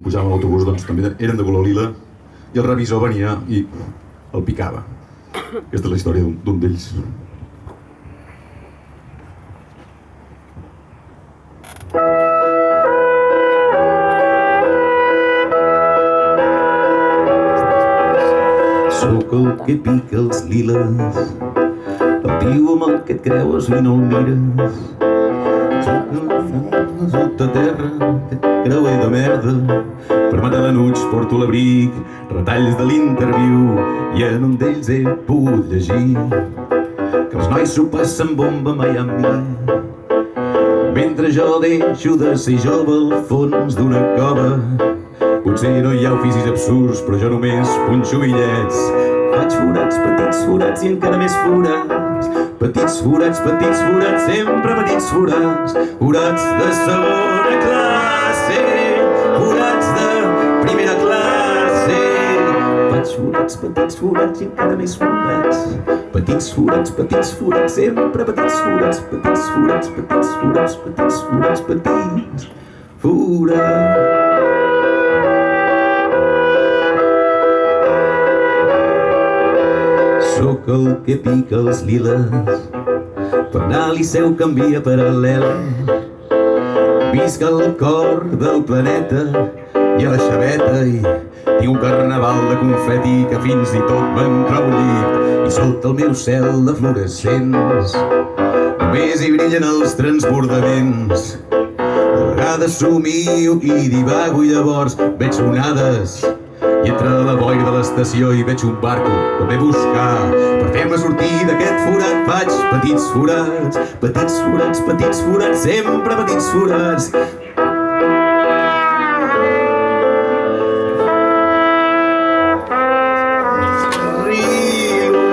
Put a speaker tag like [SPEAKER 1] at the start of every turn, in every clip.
[SPEAKER 1] Pujàvem a l'autobús, doncs també eren de color lila i el revisor venia i el picava. Aquesta és la història d'un d'ells. Sóc el que pica els liles, el tio amb el que et creues i no el mires. Sota terra, creuer de merda, per matar l'enuig porto l'abric, retalls de l'interviu, i en un d'ells he pogut llegir que els nois s'ho passen bomba a Miami, mentre jo deixo de ser jove al fons d'una cova. Potser no hi ha oficis absurds, però jo només punxo bitllets. Faig forats, petits forats i encara més forats. Petits forats, sempre petits forats. Forats de segona classe, forats de primera classe. Faig forats, petits forats i encara més forats. Petits forats, sempre petits forats. Petits forats, petits forats. Sóc el que pica els liles, per anar a Liceu canvia paral·lel. Visc al cor del planeta i a la xaveta i tinc un carnaval de confeti que fins i tot m'enclou el llit. I sota el meu cel de fluorescents només hi brillen els transbordaments. A vegades somio i divago i llavors veig onades i entre la boira de l'estació hi veig un barco que ve a buscar. Per fer-me sortir d'aquest forat faig petits forats. Petits forats, sempre petits forats. Rilo,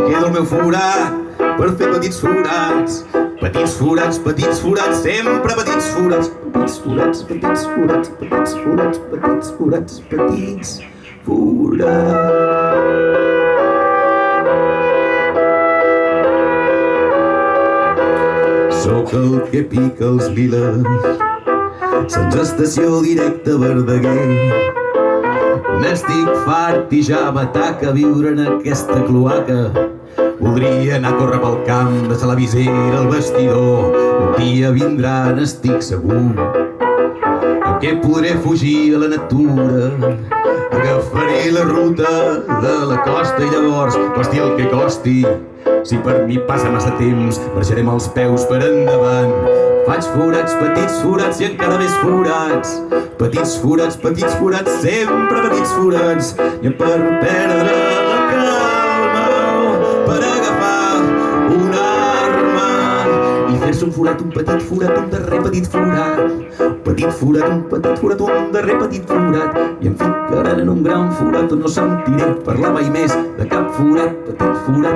[SPEAKER 1] queda el meu forat per fer petits forats. Petits forats, sempre petits forats. Petits forats. Sóc el que pica els liles, sense estació directa a Verdaguer. N'estic fart i ja m'ataca viure en aquesta cloaca. Voldria anar a córrer pel camp, deixar la visera al vestidor. Un dia vindrà, n'estic segur, en què podré fugir a la natura. Agafaré la ruta de la costa i llavors, costi el que costi, si per mi passa massa temps, marxarem els peus per endavant. Faig forats, petits forats i encara més forats. Petits forats, sempre petits forats. I per perdre la calma, per agafar una arma i fer-se un forat, un petit forat, un darrer petit forat. Petit forat, un darrer petit forat. I em ficaran en un gran forat on no sentiré parlar mai més de cap forat. Petit forat.